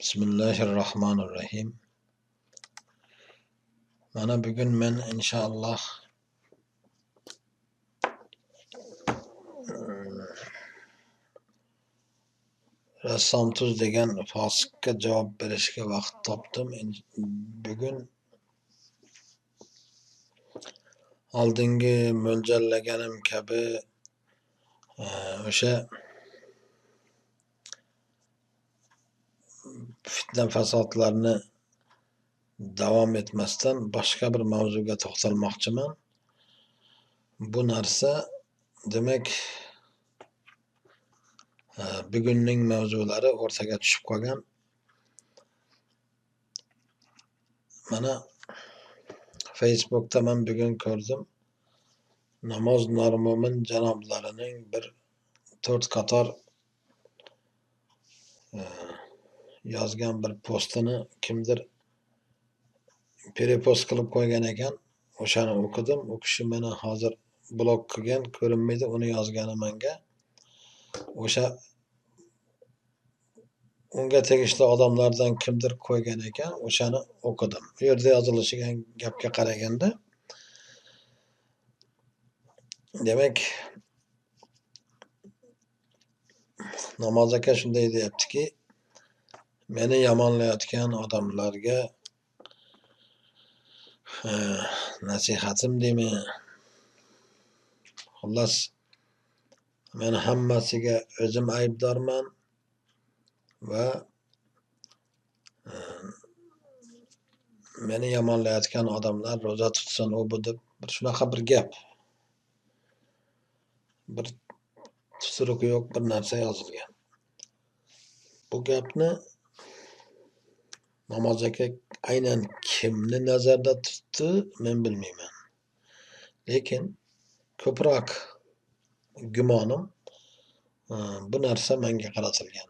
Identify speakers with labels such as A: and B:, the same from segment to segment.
A: Bismillahirrahmanirrahim. Mana bugun men inshaalloh rassom tuz degan fosiqqa javob berishga vaqt topdim. Bugun oldingi mo'ljallaganim kabi o'sha fitna fasodlarni davom etmasdan boshqa bir mavzuga to'xtalmoqchiman. Bu narsa demak bugunning mavzulari o'rtaga tushib qolgan. Mana Facebook'ta men bugun ko'rdim. Namoz normo'min janoblarining bir 4 qator yozgan bir postini kimdir repost qilib qo'ygan ekan. O'shani o'qidim. U kishi meni hozir blok qilgan, ko'rinmaydi uni yozgani menga. O'sha unga tegishli odamlardan kimdir qo'ygan ekan, o'shani o'qidim. Bu yerda yozilishigan gapga qaraganda demak Namoz aka shunday deyaptiki, meni yomonlayotgan odamlarga nasihatim deymi? Xullas men hammasiga o'zim aybdorman va meni yomonlayotgan odamlar ro'za tutsin u bu deb shunaqa bir gap. Bir tuturuq yo'q bir narsa yozilgan. Bu gapni Namoz aka aynan kimni nazarda tutdi men bilmayman. Lekin ko'proq gumonim bu narsa menga qaratilgan.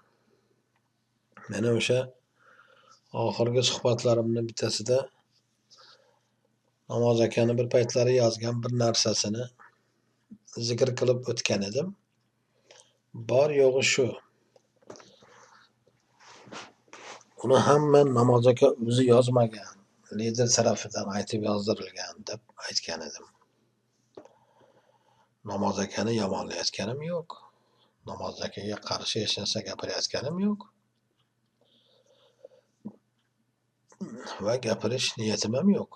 A: Meni o'sha oxirgi suhbatlarimni bittasida Namoz akani bir paytlari yozgan bir narsasini zikr qilib o'tgan edim. Bor yo'g'i shu. Uni ham men Namoz aka o'zi yozmagan, lider tarafidan aytib yozdirilgan deb aytgan edim. Namoz akani yomonlayotganim yo'q. Namoz akaga qarshi hech narsa gapirayotganim yo'q. Va gapirish niyatim ham yo'q.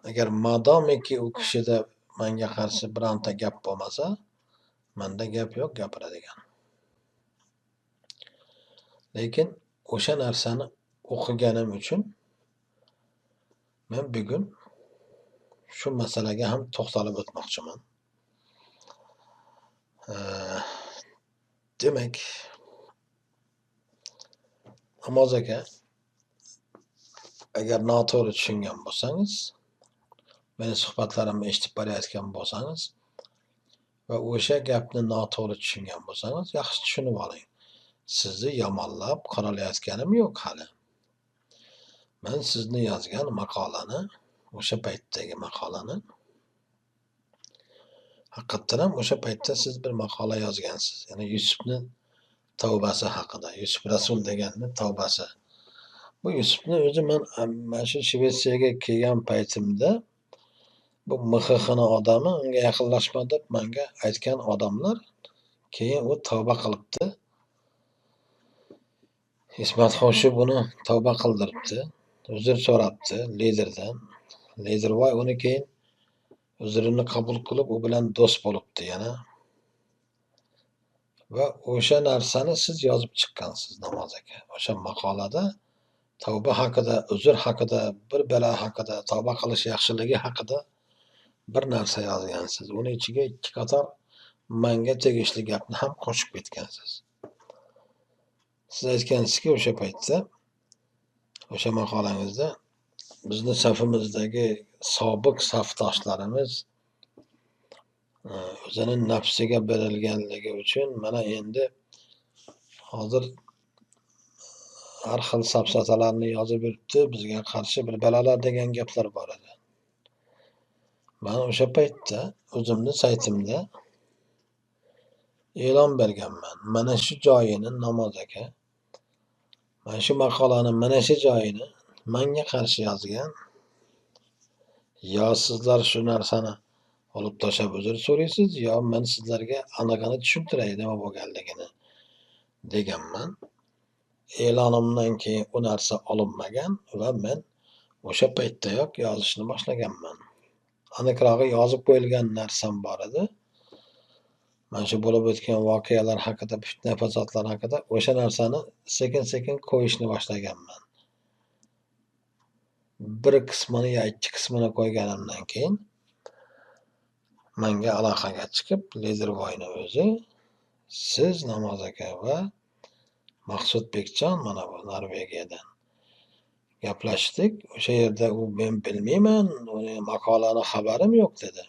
A: Agar madomiki u kishida menga qarshi bironta gap bo'lmasa, menda gap yo'q gapiradigan. Lekin o'sha narsani o'qiganim uchun men bugun shu masalaga ham to'xtalib o'tmoqchiman. Demak, Namoz aka agar noto'g'ri tushungan bo'lsangiz, meni suhbatlarimni eshitib borayotgan bo'lsangiz va o'sha gapni noto'g'ri tushungan bo'lsangiz, yaxshi tushunib oling. Sizni yomonlab qoralayotganim yo'q hali. Men sizni yozgan maqolani, o'sha paytdagi maqolani haqiqatan ham o'sha paytda siz bir maqola yozgansiz. Ya'ni Yusufni tavbasi haqida, Yusuf Rasul deganni tavbasi. Bu Yusufni o'zi men mana shu Shvetsiyaga kelgan paytimda bu MXXni odami unga yaqinlashma deb menga aytgan odamlar keyin u tavba qilibdi. Ismat Xo'shev uni tavba qildiribdi, uzr so'rabdi liderdan. Lider voy uni keyin uzrini qabul qilib u bilan do'st bo'libdi yana. Va o'sha narsani siz yozib chiqqansiz Namoz aka. O'sha maqolada tavba haqida, uzr haqida, bir balo haqida, tavba qilish yaxshiligi haqida bir narsa yozgansiz. Uni ichiga 2 qator menga tegishli gapni ham qo'shib ketgansiz. Siz aytgansizki, o'sha paytda o'sha maqolangizda bizni safimizdagi sobiq safdoshlarimiz o'zining nafsiga berilganligi uchun mana endi hozir har xil safsatalarni yozib yuribdi, bizga qarshi bir balolar degan gaplar bor edi. Men o'sha paytda o'zimning saytimda e'lon berganman. Mana shu joyini Namoz aka, mana shu maqolani mana shu joyini menga qarshi yozgan. Yo sizlar shu narsani olib tashlab uzr so'raysiz, yo men sizlarga anaqani tushuntiray nima bo'lganligini deganman. E'lonimdan keyin u narsa olinmagan va men o'sha paytdayoq yozishni boshlaganman. Aniqrog'i yozib qo'yilgan narsam bor edi. Mana shu bo'lib o'tgan voqealar haqida, fitna fasodlar haqida o'sha narsani sekin-sekin qo'yishni boshlaganman. Bir qismini yo ikki qismini qo'yganimdan keyin menga aloqaga chiqib, Ledirvoyni o'zi, siz Namoz aka va Maqsudbekjon mana bu Norvegiyadan gaplashdik. O'sha yerda u men bilmayman, uni maqolani xabarim yo'q dedi.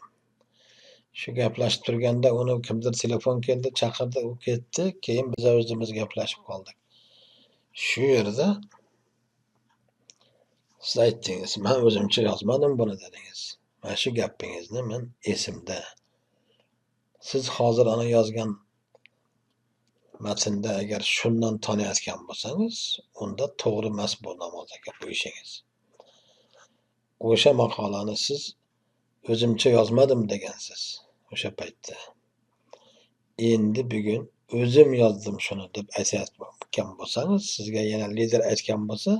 A: Shu gaplashib turganda uni kimdir telefon keldi, chaqirdi, u ketdi. Keyin biz o'zimiz gaplashib qoldik. Shu yerda siz aytdingiz, men o'zimcha yozmadim buni dedingiz. Mana shu gapingizni men esimda. Siz hozir ana yozgan matnda agar shundan taniyotgan bo'lsangiz, unda to'g'ri emas bu Namoz aka bu ishingiz. O'sha maqolani siz o'zimcha yozmadim degansiz o'sha paytda. Endi bugun o'zim yozdim shuni deb aytayotgan bo'lsangiz, sizga yana lider aytgan bo'lsa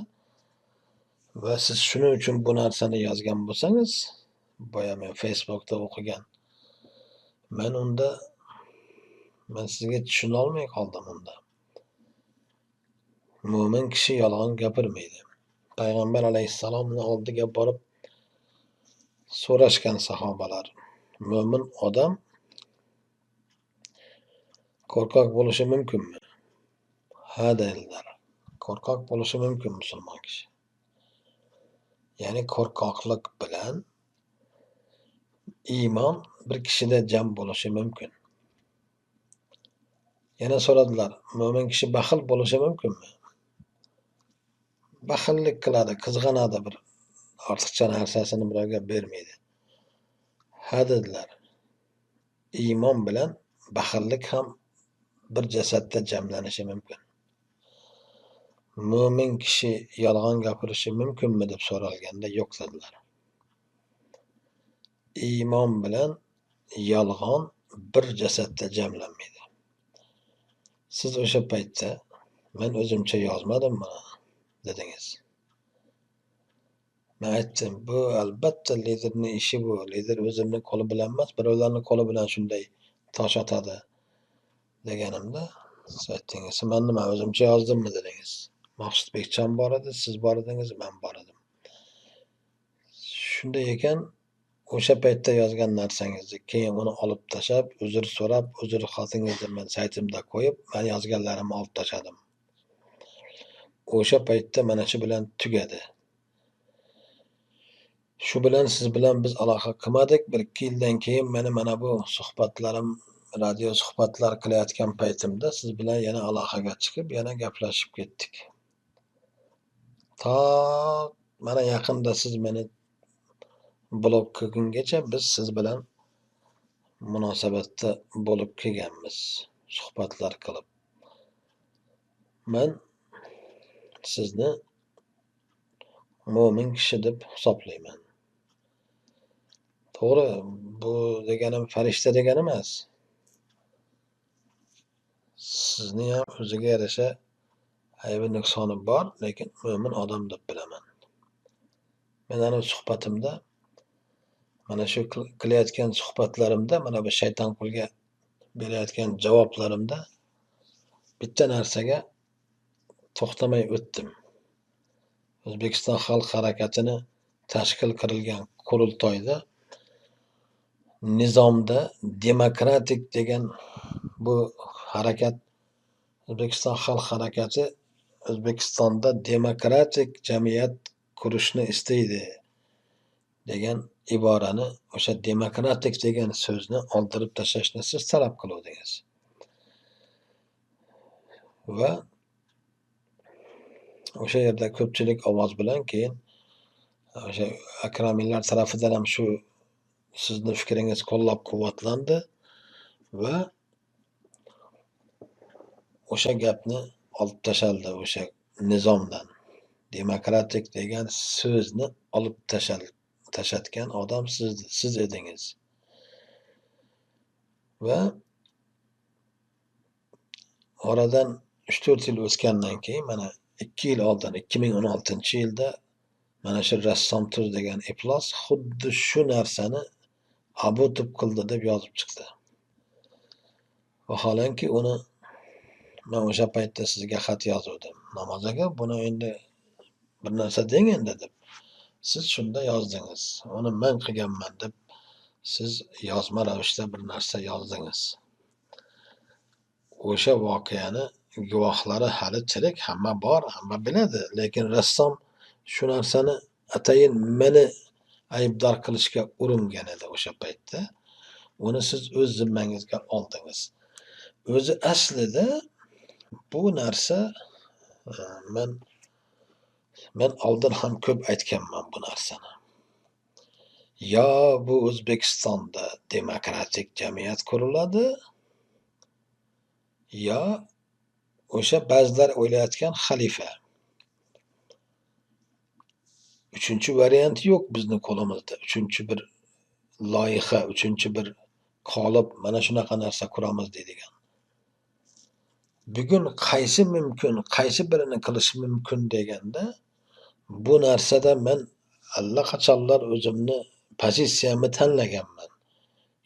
A: va siz shuning uchun bu narsani yozgan bo'lsangiz, boya men Facebookda o'qigan. Men sizga tushuna olmay qoldim unda. Mo'min kishi yolg'on gapirmaydi. Payg'ambar alayhissalomning oldiga borib so'rashgan sahobalar, mo'min odam qo'rqoq bo'lishi mumkinmi? Ha dedilar. Qo'rqoq bo'lishi mumkin musulmon kishi. Ya'ni qo'rqoqlik bilan iymon bir kishida jam bo'lishi mumkin. Yana so'radilar, mo'min kishi baxil bo'lishi mumkinmi? Baxillik qiladi, qizg'anadi, bir ortiqcha narsasini birovga bermaydi. Ha dedilar. Iymon bilan baxillik ham bir jasadda jamlanishi mumkin. Mo'min kishi yolg'on gapirishi mumkinmi deb so'ralganda yo'q dedilar. Iymon bilan yolg'on bir jasadda jamlanmaydi. Siz o'sha paytda men o'zimcha yozmadim buni dedingiz. Men aytdim, bu albatta liderning ishi bu. Lider o'zimning qo'li bilan emas, birovlarning qo'li bilan shunday tosh otadi deganimda, siz aytdingiz, men nima o'zimcha yozdimmi dedingiz. Maqsudbekjon bor edi, siz bor edingiz, men bor edim. Shunday ekan, o'sha paytda yozgan narsangizni keyin uni olib tashlab, uzr so'rab, uzr xotingizni men saytimda qo'yib, men yozganlarimni olib tashladim. O'sha paytda mana shu bilan tugadi. Shu bilan siz bilan biz aloqa qilmadik. 1-2 yildan keyin meni mana bu suhbatlarim, radio suhbatlar qilayotgan paytimda siz bilan yana aloqaga chiqib, yana gaplashib ketdik. To mana yaqinda siz meni blok qilgungacha biz siz bilan munosabatda bo'lib kelganmiz, suhbatlar qilib. Men sizni mo'min kishi deb hisoblayman. To'g'ri, bu deganim farishta degani emas. Sizni ham o'ziga yarasha aybi nuqsoni bor, lekin mo'min odam deb bilaman. Men ana suhbatimda, mana shu qilayotgan suhbatlarimda, mana bu shayton qulga berayotgan javoblarimda bitta narsaga to'xtamay o'tdim. O'zbekiston Xalq harakatini tashkil qilingan qurultoyda nizomda demokratik degan bu harakat, O'zbekiston Xalq harakati O'zbekistonda demokratik jamiyat qurishni istaydi degan iborani, o'sha demokratik degan so'zni oldirib tashlashni siz talab qiluvdingiz. Va o'sha yerda ko'pchilik ovoz bilan keyin o'sha akramillar tarafidan ham shu sizni fikringiz qo'llab-quvvatlandi va o'sha gapni olib tashladi o'sha nizomdan. Demokratik degan so'zni olib tashlatgan odam siz edingiz. Va oradan 3-4 yil o'tgandan keyin mana 2 yil oldin 2016-yilda mana shu rassom tuz degan iflos xuddi shu narsani abutib qildi deb yozib chiqdi. Vaholanki uni men o'sha paytda sizga xat yozuvdim. Namoz aka, buni endi bir narsa deng endi deb. Siz shunda yozdingiz. Uni men qilganman deb siz yozma ravishda bir narsa yozdingiz. O'sha voqeani guvohlari hali tirik, hamma bor, hamma biladi. Lekin rassom shu narsani atayin meni aybdor qilishga uringan edi o'sha paytda. Uni siz o'z zimmangizga oldingiz. O'zi aslida bu narsa men oldin ham ko'p aytganman bu narsani. Yo bu O'zbekistonda demokratik jamiyat quriladi, yo o'sha ba'zilar o'ylayotgan xalifa. Uchinchi variant yo'q bizning qo'limizda. Uchinchi bir loyiha, uchinchi bir qolip mana shunaqa narsa quramiz deydigan. Bugun qaysi mumkin, qaysi birini qilish mumkin deganda bu narsada men allaqachonlar o'zimni pozitsiyamni tanlaganman.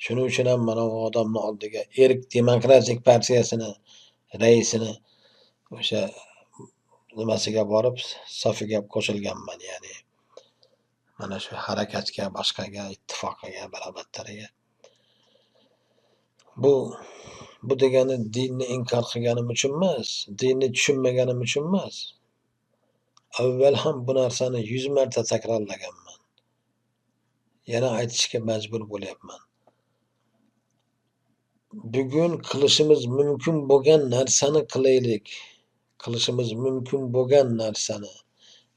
A: Shuning uchun ham mana bu odamni oldiga Erk Demokratik partiyasini raisini o'sha nimasiga borib safiga qo'shilganman, ya'ni mana shu harakatga, boshqaga, ittifoqiga, barobattariga. Bu degani dinni inkor qilganim uchun emas, dinni tushunmaganim uchun emas. Avval ham bu narsani 100 marta takrorlaganman. Yana aytishga majbur bo'lyapman. Bugun qilishimiz mumkin bo'lgan narsani qilaylik. Qilishimiz mumkin bo'lgan narsani.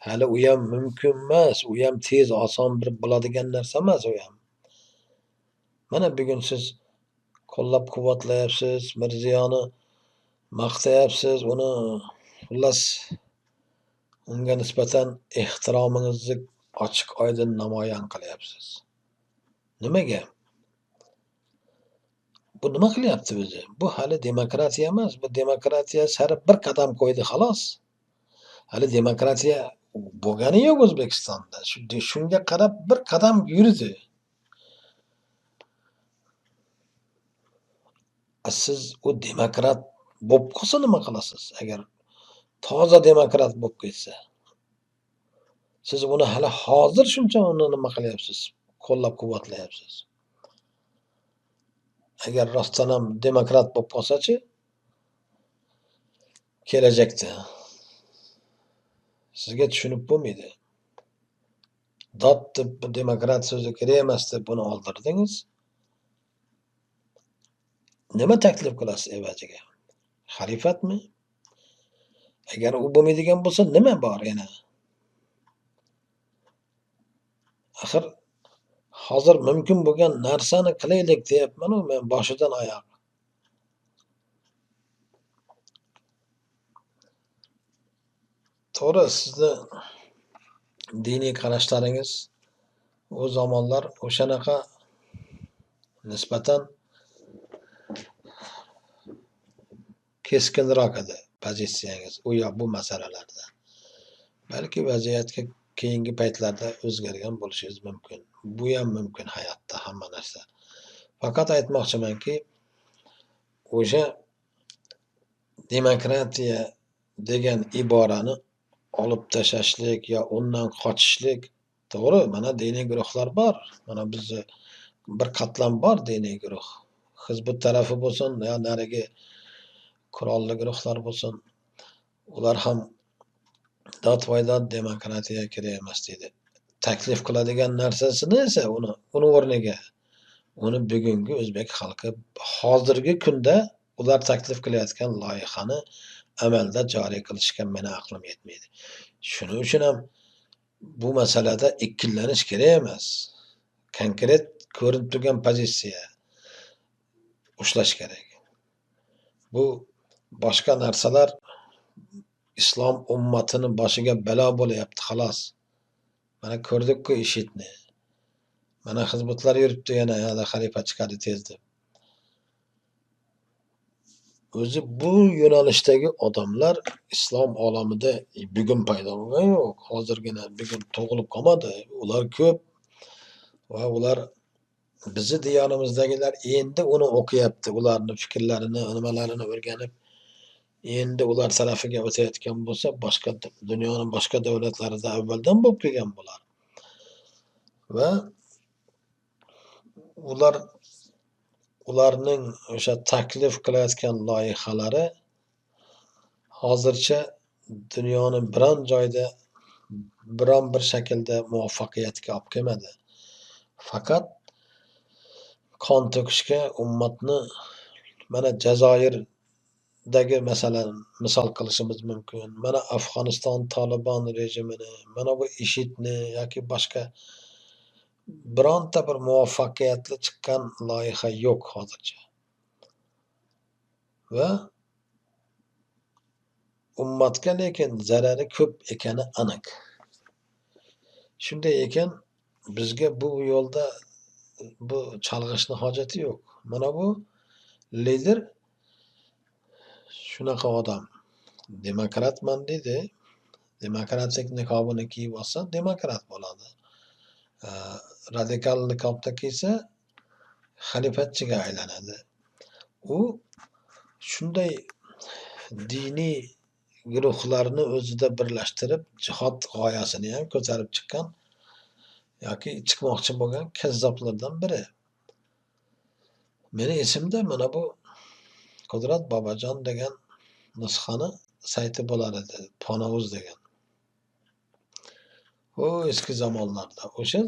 A: Hali u ham mumkin emas, u ham tez, oson bir bo'ladigan narsa emas u ham. Mana bugun siz qo'llab-quvvatlayapsiz, Mirziyoni maqtayapsiz, uni xullas unga nisbatan ehtiromingizni ochiq-oydin namoyon qilyapsiz. Nimaga? Bu nima qilyapti o'zi? Bu hali demokratiya emas, bu demokratiya sari bir qadam qo'ydi xolos. Hali demokratiya bo'lgani yo'q O'zbekistonda. Shunga qarab bir qadam yurdi. Siz u demokrat bo'lib qolsa nima qilasiz? Agar toza demokrat bo'lib ketsa. Siz uni hali hozir shuncha uni nima qilyapsiz? Qo'llab-quvvatlayapsiz. Agar rostdan ham demokrat bo'lib qolsa-chi, kelajakda sizga tushunib bo'lmaydi. Dod deb demokrat so'zi kerak emas deb buni oldirdingiz. Nima taklif qilasiz evaziga? Xalifatmi? Agar u bo'lmaydigan bo'lsa nima bor yana? Axir hozir mumkin bo'lgan narsani qilaylik deyapman-ku men boshidan oyoq. To'g'ri, sizni diniy qarashlaringiz u zamonlar o'shanaqa nisbatan keskinroq edi pozitsiyangiz u yo bu masalalarda. Balki vaziyatga keyingi paytlarda o'zgargan bo'lishingiz mumkin. Bu ham mumkin hayotda hamma narsa. Faqat aytmoqchimanki, o'sha demokratiya degan iborani olib tashlashlik yo undan qochishlik, to'g'ri, mana diniy guruhlar bor. Mana bizni bir qatlam bor diniy guruh. Hizb tarafi bo'lsin, yo narigi qurolli guruhlar bo'lsin, ular ham dod-voydod demokratiya kerak emas deydi. Taklif qiladigan narsasini esa uni o'rniga uni bugungi o'zbek xalqi hozirgi kunda ular taklif qilayotgan loyihani amalda joriy qilishga meni aqlim yetmaydi. Shuning uchun ham bu masalada ikkilanish kerak emas. Konkret ko'rinib turgan pozitsiya ushlash kerak. Bu boshqa narsalar islom ummatini boshiga balo bo'layapti xolos. Mana ko'rdikku IShIDni. Mana hizbutlar yuribdi yana xalifa chiqadi tez deb. O'zi bu yo'nalishdagi odamlar islom olamida bugun paydo bo'lgani yo'q. Hozirgina bugun tug'ilib qolmadi. Ular ko'p va ular bizni diyonimizdagilar endi uni o'qiyapti. Ularni fikrlarini, nimalarini o'rganib, endi ular tarafiga o'tayotgan bo'lsa, boshqa dunyoning boshqa davlatlarida avvaldan bo'lib kelgan bular. Va ularning o'sha taklif qilayotgan loyihalari hozircha dunyoning biron joyda biron bir shaklda muvaffaqiyatga olib kelmadi. Faqat qon to'kishga ummatni mana Jazoirdagi masalan misol qilishimiz mumkin. Mana Afg'oniston Tolibon rejimini, mana bu IShIDni yoki boshqa bironta bir muvaffaqiyatli chiqqan loyiha yo'q hozircha. Va ummatga lekin zarari ko'p ekani aniq. Shunday ekan bizga bu yo'lda bu chalg'ishni hojati yo'q. Mana bu lider shunaqa odam. Demokratman deydi. Demokratik niqobini kiyib olsa demokrat bo'ladi. Radikal niqobda kiysa xalifatchiga aylanadi. U shunday diniy guruhlarni o'zida birlashtirib, jihod g'oyasini ham ko'tarib chiqqan yoki chiqmoqchi bo'lgan kazzoblardan biri. Meni esimda mana bu Qudrat Bobojon degan nusxani sayti bo'lar edi, Ponovuz degan. O eski zamonlarda o'sha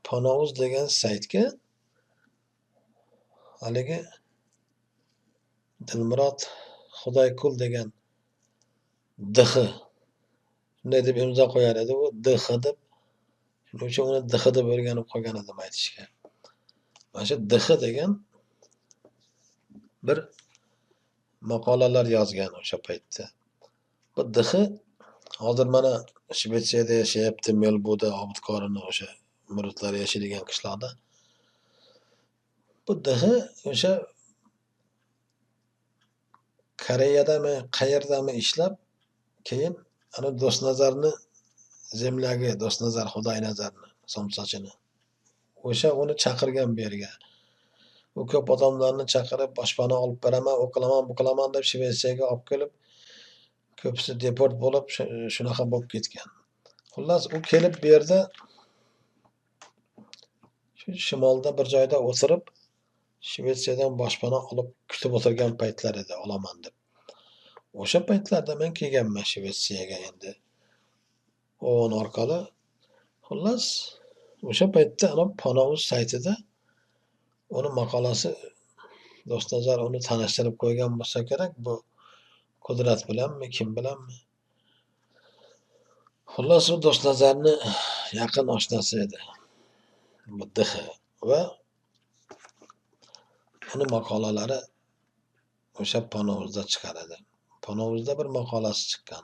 A: Ponovuz degan saytga haligi Dilmurod Xudoyqul degan DX shunday deb imzo qo'yar edi, u DX deb shuning uchun uni DX deb o'rganib qolgan edim aytishga. Mana shu DX degan bir maqolalar yozgan o'sha paytda. Bu DX hozir mana Shvetsiyada yashayapti, Melbuda Obidqorini o'sha muridlar yashaydigan qishloqda. Bu DX o'sha Koreyadami, qayerdami ishlab, keyin ana Do'stnazarni zemlyagi, Do'stnazar Xudoynazarni Somsochini. O'sha uni chaqirgan bu yerga. U ko'p odamlarni chaqirib, boshpana olib beraman, u qilaman, bu qilaman deb Shvetsiyaga olib kelib, ko'pisi deport bo'lib, shunaqa bo'lib ketgan. Xullas, u kelib bu yerda shu shimolda bir joyda o'tirib, Shvetsiyadan boshpana olib kutib o'tirgan paytlar edi, olaman deb. O'sha paytlarda men kelganman Shvetsiyaga endi. O'g'on orqali. Xullas, o'sha paytda ana Ponovuz saytida uni maqolasi Do'stnazar uni tanishtirib qo'ygan bo'lsa kerak, bu Qudrat bilanmi, kim bilanmi? Xullas, u Do'stnazarni yaqin oshnasi edi. Bu DX va uni maqolalari o'sha Ponovuzda chiqar edi. Ponovuzda bir maqolasi chiqqan.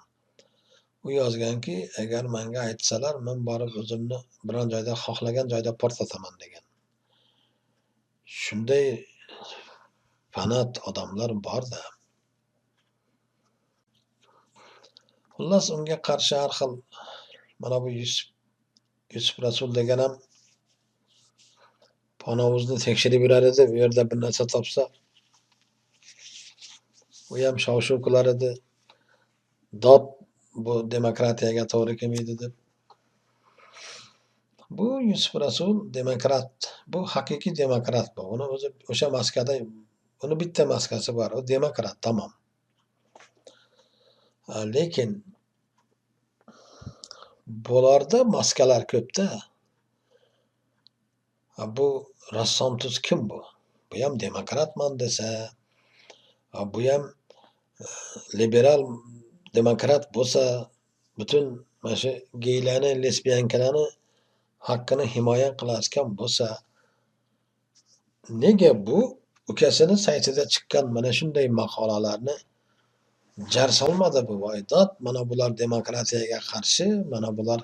A: U yozganki, agar menga aytsalar, men borib o'zimni biron joyda xohlagan joyda portlataman degan. Shunday fanat odamlar bor-da. Xullas, unga qarshi har xil mana bu Yusuf Rasul degan ham Ponovuzni tekshirib yurar edi, bu yerda bir narsa topsa, u ham shov-shuv qilar edi. Dod bu demokratiyaga to'g'ri kelmaydi deb. Bu Yusuf Rasul demokrat, bu haqiqiy demokrat bu. Uni o'zi o'sha maskada, uni bitta maskasi bor, u demokrat, tamom. Lekin bularda maskalar ko'pda. Bu rassom tuz kim bu? Bu ham demokratman desa, bu ham liberal demokrat bo'lsa, butun mana shu geylarni, lesbiyankalarni haqqini himoya qilayotgan bo'lsa, nega bu ukasini saytida chiqqan mana shunday maqolalarni jar solmadi bu Voydod. Mana bular demokratiyaga qarshi, mana bular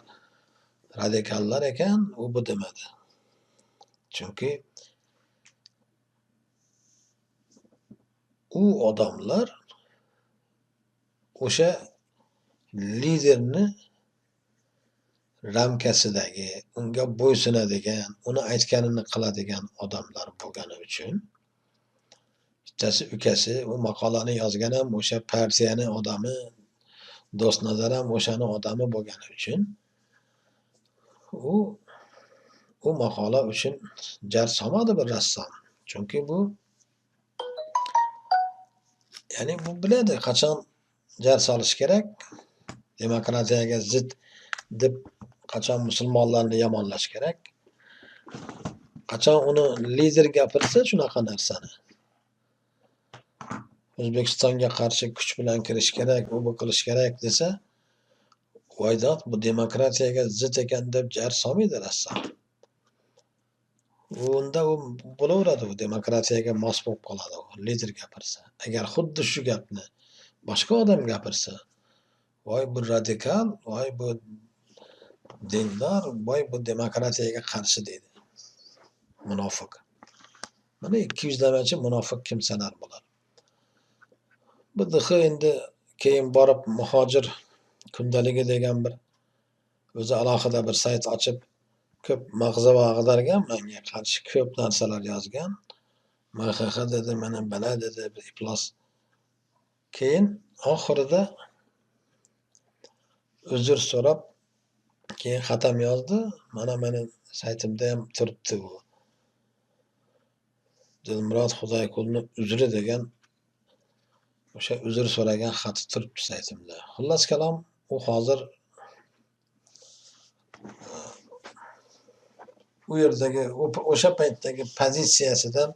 A: radikallar ekan, u bu demadi. Chunki u odamlar o'sha liderni ramkasidagi, unga bo'ysunadigan, uni aytganini qiladigan odamlar bo'lgani uchun bittasi ukasi u maqolani yozgan ham o'sha partiyani odami, Do'stnazar ham o'shani odami bo'lgani uchun u u maqola uchun jar solmadi bir rassom. Chunki bu ya'ni bu biladi qachon jar solish kerak, demokratiyaga zid deb qachon musulmonlarni yomonlash kerak, qachon uni lider gapirsa shunaqa narsani. O'zbekistonga qarshi kuch bilan kirish kerak, u bu qilish kerak desa, Voydod bu demokratiyaga zid ekan deb jar solmaydi rassom. Unda u bo'laveradi, u demokratiyaga mos bo'lib qoladi, u lider gapirsa. Agar xuddi shu gapni boshqa odam gapirsa, voy bu radikal, voy bu dindor, voy bu demokratiyaga qarshi deydi. Munofiq. Mana 200lamachi munofiq kimsalar bular. Bu DX endi keyin borib muhojir kundaligi degan bir o'zi alohida bir sayt ochib ko'p mag'zava ag'dargan, menga qarshi ko'p narsalar yozgan. MXX dedi, mana bala dedi, bir iflos. Keyin oxirida uzr so'rab, keyin xatam yozdi. Mana meni saytimda ham turibdi u. Dilmurod Xudoyqulni uzri degan o'sha uzr so'ragan xati turibdi saytimda. Xullas kalom, u hozir u yerdagi o'sha paytdagi pozitsiyasidan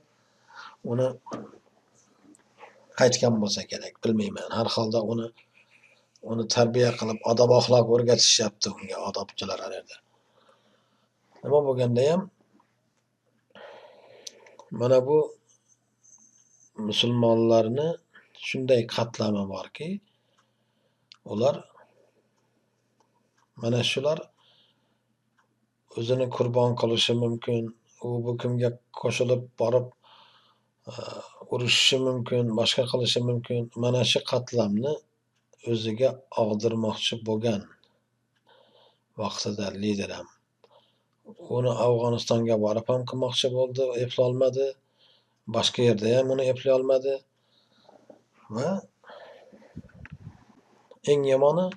A: uni qaytgan bo'lsa kerak, bilmayman. Har holda uni tarbiya qilib, odob axloq o'rgatishyapti unga odobchilar yerda. Nima bo'lganda ham mana bu musulmonlarni shunday qatlami borki, ular mana shular o'zini qurbon qilishi mumkin, u bu kimga qo'shilib borib urushishi mumkin, boshqa qilishi mumkin. Mana shu qatlamni o'ziga og'dirmoqchi bo'lgan vaqtida lider ham. Uni Afg'onistonga borib ham qilmoqchi bo'ldi, eplolmadi. Boshqa yerda ham uni eplay olmadi. Va eng yomoni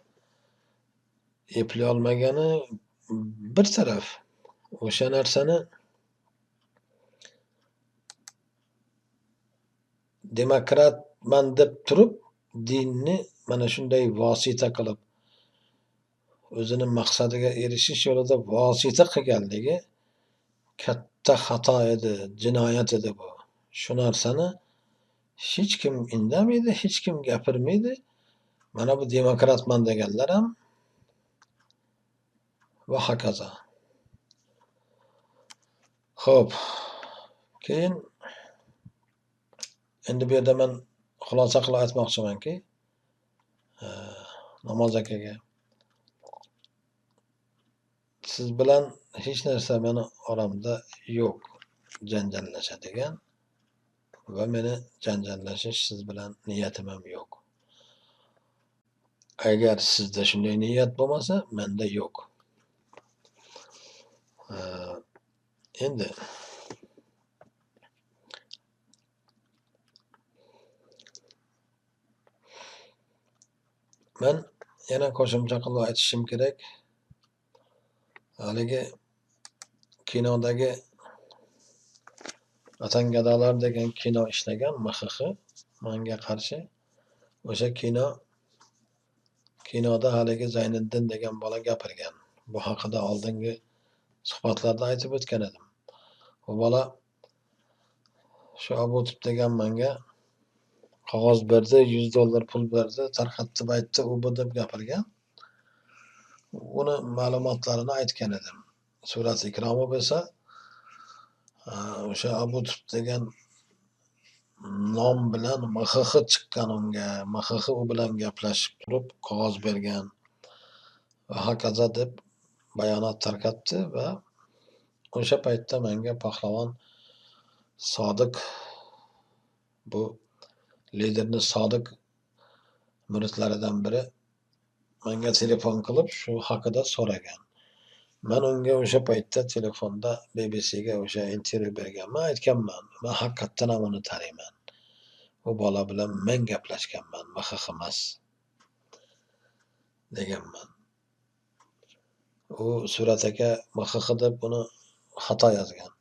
A: eplay olmagani bir taraf. O'sha narsani demokratman deb turib, dinni mana shunday vosita qilib o'zini maqsadiga erishish yo'lida vosita qilganligi katta xato edi, jinoyat edi bu. Shu narsani hech kim indamaydi, hech kim gapirmaydi. Mana bu demokratman deganlar ham va hokazo. Xo'p. Keyin endi bu yerda men xulosa qilib aytmoqchimanki, Namoz akaga siz bilan hech narsa meni oramda yo'q janjallashadigan va meni janjallashish siz bilan niyatim ham yo'q. Agar sizda shunday niyat bo'lmasa, menda yo'q. Endi men yana qo'shimcha qilib aytishim kerak. Haligi kinodagi Vatan gadolar degan kino ishlagan MXX menga qarshi. O'sha kinoda haligi Zayniddin degan bola gapirgan. Bu haqida oldingi suhbatlarda aytib o'tgan edim. Bu bola shu Abutov degan menga qog'oz berdi, $100 pul berdi, tarqatib aytdi, u bu deb gapirgan. Uni ma'lumotlarini aytgan edim. Surat Ikromov esa o'sha Abutov degan nom bilan MXX chiqqan unga. MXX u bilan gaplashib turib qog'oz bergan va hokazo deb bayonot tarqatdi va o'sha paytda menga Pahlavon Sodiq, bu liderni Sodiq muritlaridan biri menga telefon qilib shu haqida so'ragan. Men unga o'sha paytda telefonda BBCga o'sha intervyu berganman, aytganman, men haqiqatdan ham uni taniyman. U bola bilan men gaplashganman, MXX emas deganman. U Surat aka MXX deb uni xato yozgan.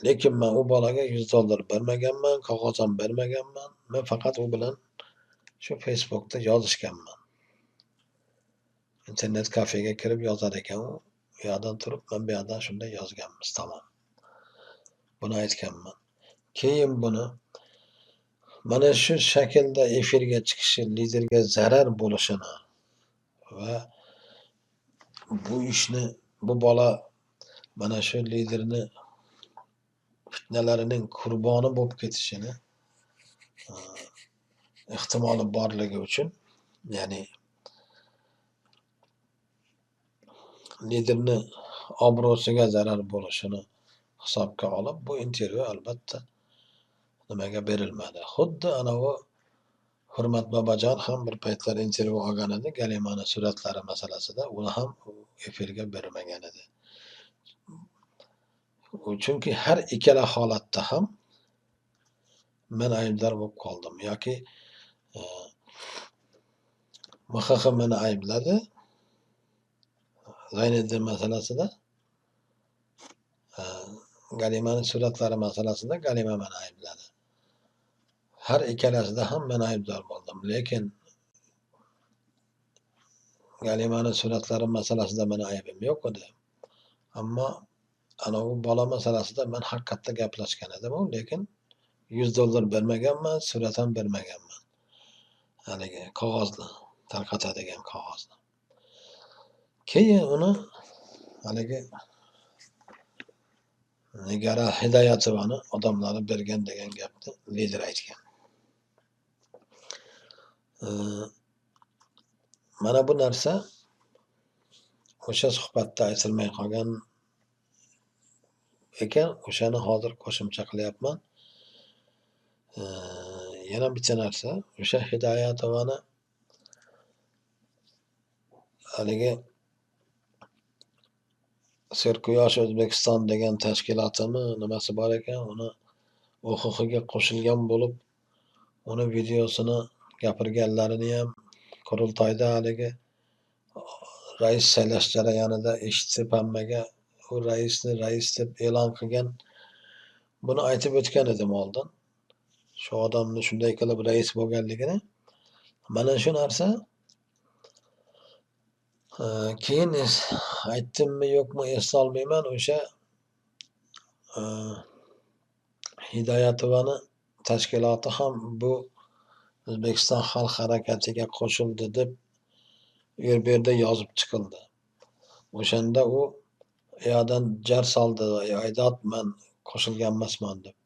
A: Lekin men u bolaga $100 bermaganman, qog'oz ham bermaganman. Men faqat u bilan shu Facebookda yozishganman. Internet kafega kirib yozar ekan u. U yoqdan turib, men bu yoqdan shunday yozganmiz, tamom. Buni aytganman. Keyin buni mana shu shaklda efirga chiqishi liderga zarar bo'lishini va bu ishni bu bola mana shu liderni fitnalarining qurboni bo'lib ketishini ehtimoli borligi uchun, ya'ni liderni obro'siga zarar bo'lishini hisobga olib bu intervyu albatta nimaga berilmadi. Xuddi anavi Hurmat Bobojon ham bir paytlar intervyu olgan edi Galimani suratlari masalasida, uni ham efirga bermagan edi. Chunki har ikkala holatda ham men aybdor bo'lib qoldim yoki MXX meni aybladi Zayniddin masalasida, Galimani suratlari masalasida Galima meni aybladi. Har ikkalasida ham men aybdor bo'ldim, lekin Galimani suratlari masalasida meni aybim yo'q edi. Ammo anavi bola masalasida men haqiqatda gaplashgan edim, lekin $100 bermaganman, surat ham bermaganman. Haligi qog'ozni tarqatadigan qog'ozni. Keyin uni haligi Nigara Hidoyatovani odamlari bergan degan gapni lider aytgan. Mana bu narsa o'sha suhbatda aytilmay qolgan ekan, o'shani hozir qo'shimcha qilyapman. Yana bitta narsa, o'sha Hidoyatovani haligi Serquyosh O'zbekiston degan tashkilotimi nimasi bor ekan, uni OXXga qo'shilgan bo'lib, uni videosini gapirganlarini ham qurultoyda haligi rais saylash jarayonida eshitib hammaga u raisni rais deb e'lon qilgan. Buni aytib o'tgan edim oldin. Shu odamni shunday qilib rais bo'lganligini. Mana shu narsa keyin aytdimmi yo'qmi eslolmayman, o'sha Hidoyatovani tashkiloti ham bu O'zbekiston xalq harakatiga qo'shildi deb u yerda yozib chiqildi. O'shanda u yoqdan jar soldi, aydod men qo'shilgan emasman deb.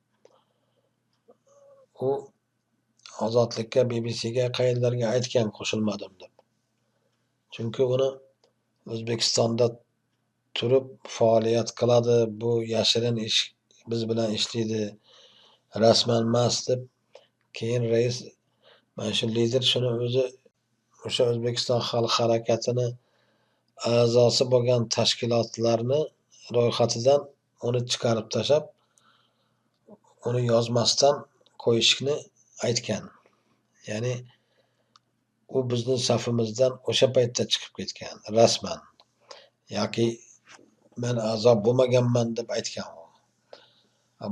A: U Ozodlikka, BBCga qayerlarga aytgan qo'shilmadim deb. Chunki uni O'zbekistonda turib faoliyat qiladi, bu yashirin ish biz bilan ishlaydi, rasman emas deb. Keyin rais mana shu lider shuni o'zi o'sha O'zbekiston xalq harakatini a'zosi bo'lgan tashkilotlarni ro'yxatidan uni chiqarib tashlab, uni yozmasdan qo'yishni aytgan. Ya'ni u bizning safimizdan o'sha paytda chiqib ketgan rasman. Yoki men a'zo bo'lmaganman deb aytgan u.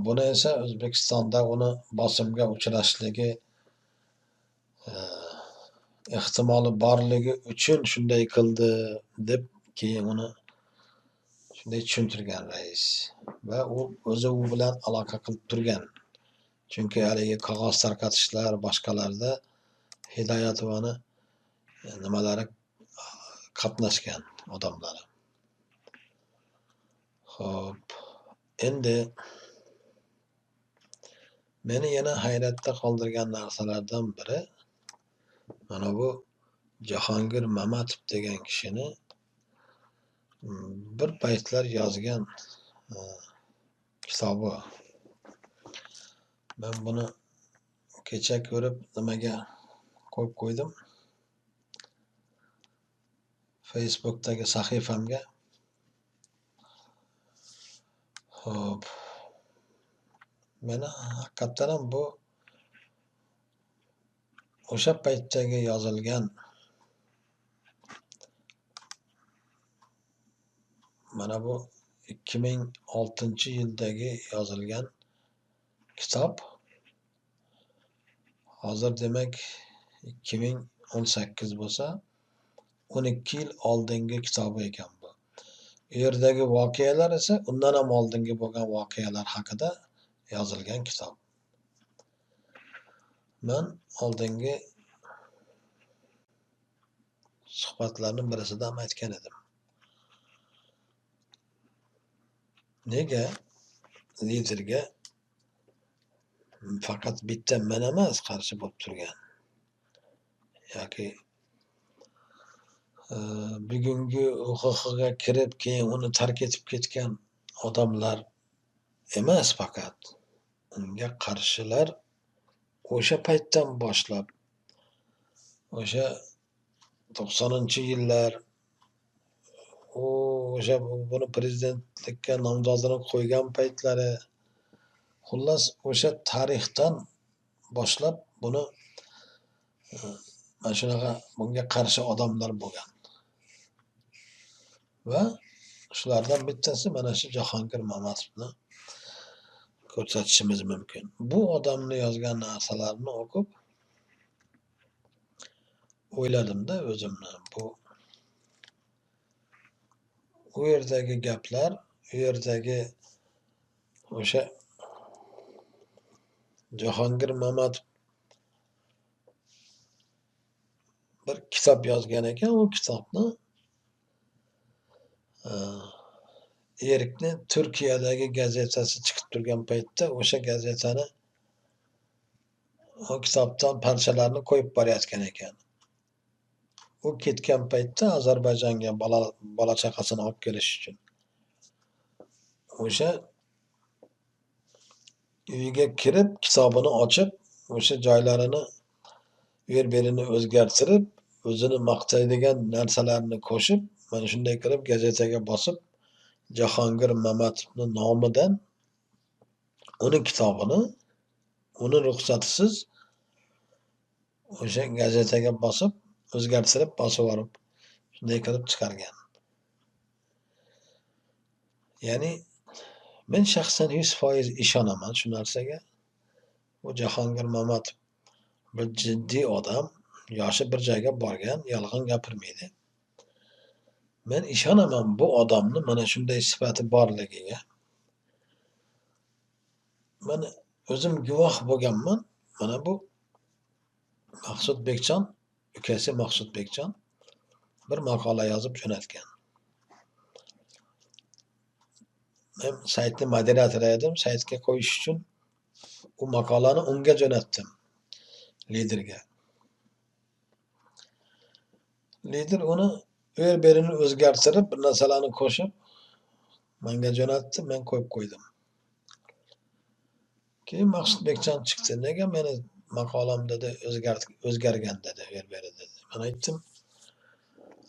A: Buni esa O'zbekistonda uni bosimga uchrashligi ehtimoli borligi uchun shunday qildi deb keyin uni shunday tushuntirgan rais. Va u o'zi u bilan aloqa qilib turgan. Chunki haligi qog'oz tarqatishlar boshqalarda Hidoyatovani nimalari qatnashgan odamlari. Xo'p, endi Meni yana hayratda qoldirgan narsalardan biri mana bu Jahongir Mamatov degan kishini bir paytlar yozgan kitobi. Men buni kecha ko'rib nimaga qo'yib qo'ydim? Facebook'dagi sahifamga. Xo'p. Meni haqiqatan ham bu o'sha paytdagi yozilgan mana bu 2006-yildagi yozilgan kitob. Hozir demak 2018 bo'lsa, 12 yil oldingi kitobi ekan bu. U yerdagi voqealar esa undan ham oldingi bo'lgan voqealar haqida yozilgan kitob. Men oldingi suhbatlarning birisida ham aytgan edim. Nega liderga faqat bitta men emas qarshi bo'lib turgan yoki bugungi huquqiga kirib keyin uni tark etib ketgan odamlar emas, faqat unga qarshilar o'sha paytdan boshlab o'sha 90-yillar o'sha buni prezidentlikka nomzodini qo'ygan paytlari, xullas o'sha tarixdan boshlab buni mana shunaqa bunga qarshi odamlar bo'lgan. Va shulardan bittasi mana shu Jahongir Mamatovni ko'rsatishimiz mumkin. Bu odamni yozgan narsalarini o'qib o'yladimda o'zimni. U yerdagi gaplar, u yerdagi o'sha Jahongir Mamatov bir kitob yozgan ekan, u kitobni Erikni Turkiyadagi gazetasi chiqib turgan paytda o'sha gazetani o kitobdan parchalarni qo'yib borayotgan ekan. U ketgan paytda Ozarbayjonga bola chaqasini olib kelish uchun o'sha uyiga kirib, kitobini ochib, o'sha joylarini yer-berini o'zgartirib, o'zini maqtaydigan narsalarni qo'shib, mana shunday qilib gazetaga bosib, Jahongir Mamatovni nomidan uni kitobini, uni ruxsatisiz o'sha gazetaga bosib, o'zgartirib, bosib olib, shunday qilib chiqargan. Ya'ni men shaxsan 100% ishonaman shu narsaga. Bu Jahongir Mamatov bir jiddiy odam, yoshi bir joyga borgan, yolg'on gapirmaydi. Men ishonaman bu odamni mana shunday sifati borligiga. Men o'zim guvoh bo'lganman. Mana bu Maqsud Bekjon, ukasi Maqsud Bekjon bir maqola yozib jo'natgan. Men saytning moderatori edim, saytga qo'yish uchun u maqolani unga jo'natdim, liderga. Lider uni yer-berini o'zgartirib, bir narsalarni qo'shib menga jo'natdi, men qo'yib qo'ydim. Keyin Maqsud Bekjon chiqdi. Nega meni maqolam dedi o'zgargan dedi, yer-beri dedi. Men aytdim,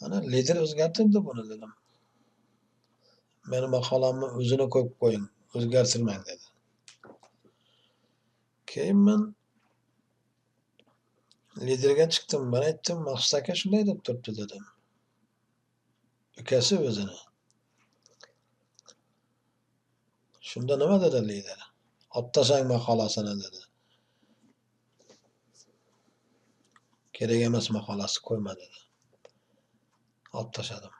A: ana lider o'zgartirdi buni dedim. Meni maqolamni o'zini qo'yib qo'ying, o'zgartirmang dedi. Keyin men liderga chiqdim, men aytdim, Maqsud aka shunday deb turibdi dedim. Ukasi o'zini. Shunda nima dedi lider? Olib tashlang maqolasini dedi. Kerak emas maqolasi qo'yma dedi. Olib tashladim.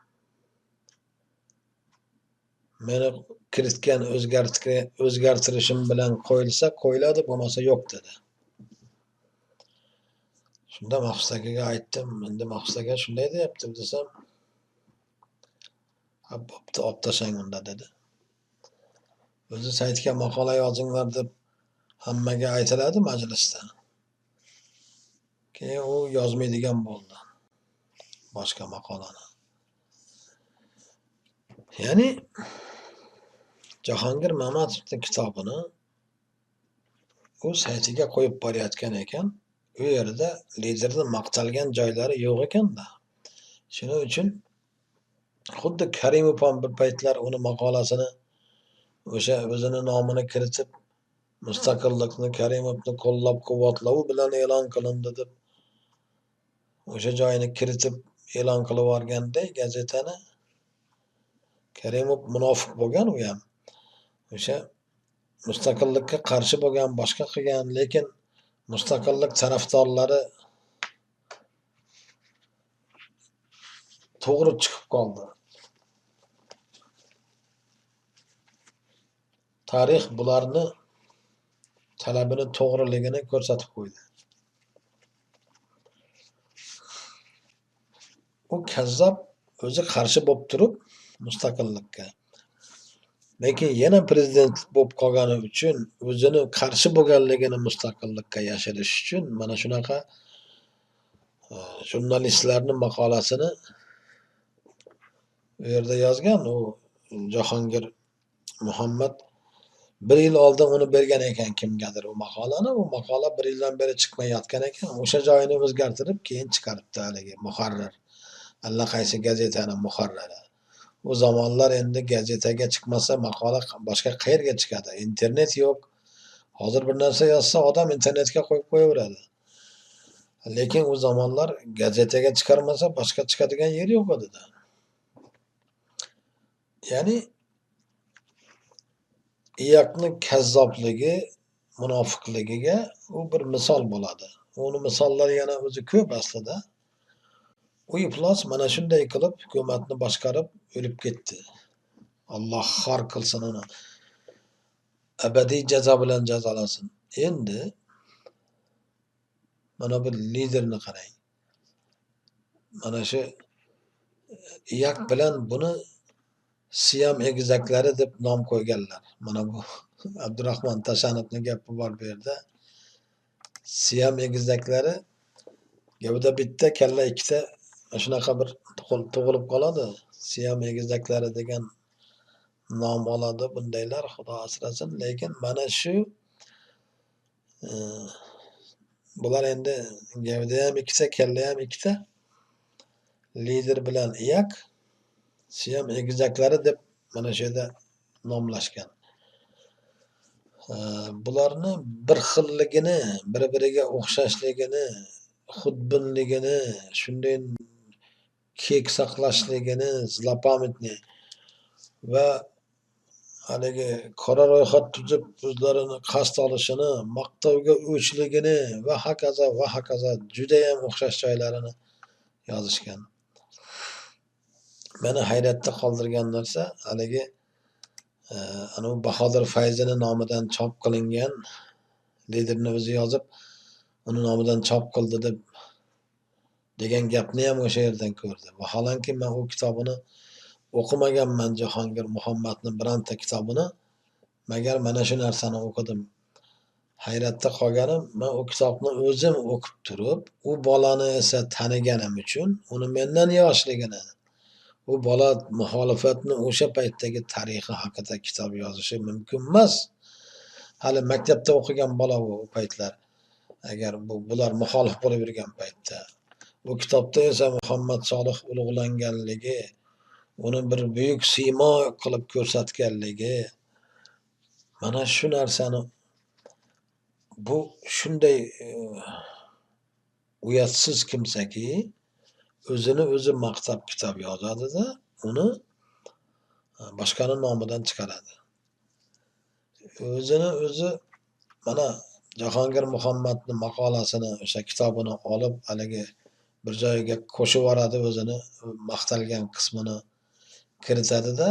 A: Meni kiritgan o'zgartirishim bilan qo'yilsa qo'yiladi, bo'lmasa yo'q dedi. Shunda Maqsud akaga aytdim, endi Maqsud aka shunday deyapti desam, bo'pti, olib tashlang unda dedi. O'zi saytga maqola yozinglar deb Hammaga aytiladi majlisda. Keyin u yozmaydigan bo'ldi boshqa maqolani. Ya'ni Jahongir Mamatovning kitobini u saytiga qo'yib borayotgan ekan, u yerda liderni maqtalgan joylari yo'q ekanda. Shuning uchun xuddi Karimov ham bir paytlar uni maqolasini o'sha o'zini nomini kiritib, mustaqillikni Karimovni qo'llab-quvvatlovi bilan e'lon qilindi deb o'sha joyini kiritib e'lon qilib yuborganday gazetani. Karimov munofiq bo'lgan u ham. O'sha mustaqillikka qarshi bo'lgan, boshqa qilgan, lekin mustaqillik tarafdorlari to'g'ri chiqib qoldi. Tarix bularni talabini to'g'riligini ko'rsatib qo'ydi. U kazzob o'zi qarshi bo'lib turib mustaqillikka, lekin yana prezident bo'lib qolgani uchun o'zini qarshi bo'lganligini mustaqillikka yashirish uchun mana shunaqa jurnalistlarning maqolasini u yerda yozgan. U Jahongir Muhammad 1 yil oldin uni bergan ekan kimgadir u maqolani. U maqola 1 yildan beri chiqmayotgan ekan. O'sha joyini o'zgartirib keyin chiqaribdi haligi muharrir. Allaqaysi gazetaning muharriri. U zamonlar endi gazetaga chiqmasa maqola boshqa qayerga chiqadi? Internet yo'q. Hozir bir narsa yozsa odam internetga qo'yib qo'yaveradi. Lekin u zamonlar gazetaga chiqarmasa boshqa chiqadigan yer yo'q edi-da. Ya'ni iyaqni kazzobligi, munofiqligiga u bir misol bo'ladi. Uni misollari yana o'zi ko'p aslida. U iflos mana shunday qilib hukumatni boshqarib o'lib ketdi. Alloh xor qilsin uni. Abadiy jazo bilan jazolasin. Endi mana bir liderni qarang. Mana shu iyaq bilan buni Siyam egizaklari deb nom qo'yganlar. Mana bu Abdurahmon Tashanovning gapi bor bu yerda. Siyam egizaklari gavda bitta, kalla ikkita shunaqa bir tug'ilib qoladi. Siyam egizaklari degan nom oladi bundaylar, Xudo asrasin. Lekin mana shu bular endi gavda ham ikkita, kalla ham ikkita. Lider bilan iyaq Siyam egizaklari deb mana shu yerda nomlashgan. Bularni bir xilligini, bir-biriga o'xshashligini, xudbinligini, shunday kek saqlashligini, zlopamitni va haligi qora ro'yxat tuzib o'zlarini qasd olishini, maqtovga o'chligini va hokazo juda ham o'xshash joylarini yozishgan. Meni hayratda qoldirgan narsa haligi anavi Bahodir Fayzini nomidan chop qilingan liderni o'zi yozib, uni nomidan chop qildi deb degan gapni ham o'sha yerdan ko'rdi. Vaholanki men u kitobini o'qimaganman, Jahongir Muhammadning bironta kitobini, magar mana shu narsani o'qidim. Hayratda qolganim, men u kitobni o'zim o'qib turib, u bolani esa taniganim uchun, uni mendan yoshligini, u bola muxolifatni o'sha paytdagi tarixi haqida kitob yozishi mumkin emas. Hali maktabda o'qigan bola u paytlar. Agar bular muxolif bo'lib yurgan paytda. Bu kitobda esa Muhammad Solih ulug'langanligi, uni bir buyuk siymo qilib ko'rsatganligi, mana shu narsani bu shunday uyatsiz kimsaki o'zini o'zi maqtab kitob yozadi-da, uni boshqaning nomidan chiqaradi. O'zini o'zi mana Jahongir Muhammadning maqolasini, o'sha kitobini olib haligi bir joyga qo'shib yuboradi, o'zini maqtalgan qismini kiritadi-da,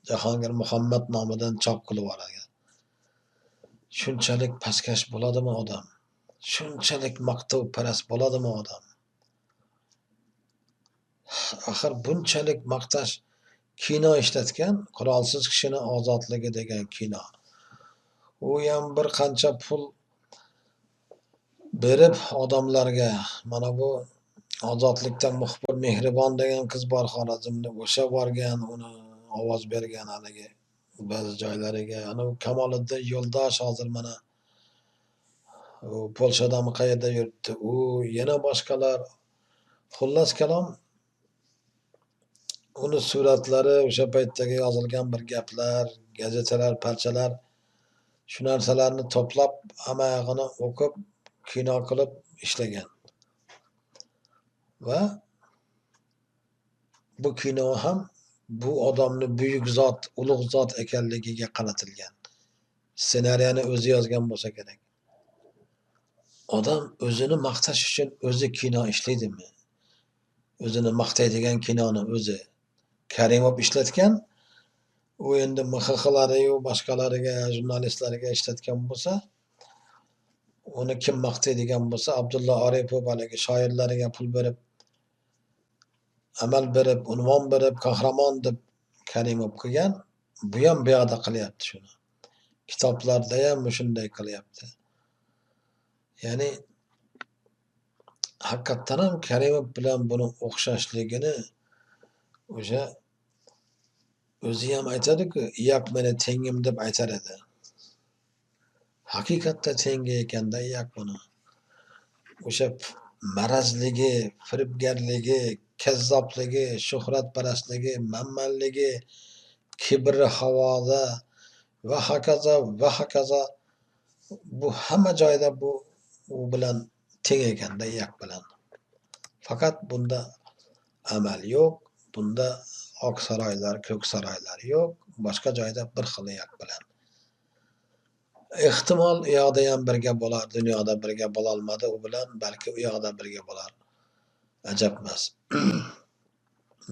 A: Jahongir Muhammad nomidan chop qilib yuboradi. Shunchalik pastkash bo'ladimi odam? Shunchalik maqtovparast bo'ladimi odam? Axir bunchalik maqtash kino ishlatgan, Qurolsiz kishining ozodligi degan kino. u ham bir qancha pul berib odamlarga, mana bu Ozodlikda muxbir Mehribon degan qiz bor Xorazmda, o'sha borgan, uni ovoz bergan haligi ba'zi joylariga. Ana u Kamoliddin Yo'ldosh hozir mana u Polshadami qayerda yuribdi. U yana boshqalar. Xullas kalom, uni suratlari, o'sha paytdagi yozilgan bir gaplar, gazetalar, parchalar, shu narsalarni to'plab hammag'ini o'qib, kino qilib ishlagan. Va bu kino ham bu odamni buyuk zot, ulug' zot ekanligiga qaratilgan. Ssenariyni o'zi yozgan bo'lsa kerak. Odam o'zini maqtash uchun o'zi kino ishlaydimi? O'zini maqtaydigan kinoni o'zi Karimov ishlatgan. U endi MXXlariyu boshqalariga, jurnalistlarga ishlatgan bo'lsa, uni kim maqtaydigan bo'lsa, Abdulla Aripov haligi shoirlariga pul berib, amal berib, unvon berib, qahramon deb Karimov qilgan. Bu ham bu yoqda qilyapti shuni. Kitoblarda ham shunday qilyapti. Ya'ni haqiqatdan ham Karimov bilan buni o'xshashligini o'sha o'zi ham aytadi-ku, "Iyaq meni tengim" deb aytar edi. Haqiqatda tengi ekanda Iyaq buni. O'sha marazligi, firibgarligi, kazzobligi, shuhratparastligi, manmanligi, kibri havoda va hokazo va hokazo, bu hamma joyda bu u bilan teng ekanda Iyaq bilan. Faqat bunda amal yo'q, bunda oq saroylar, ko'k saroylar yo'q, boshqa joyda bir xil Iyaq bilan. Ehtimol u yoqda ham birga bo'lar, dunyoda birga bo'lolmadi u bilan, balki u yoqda birga bo'lar. Ajab emas.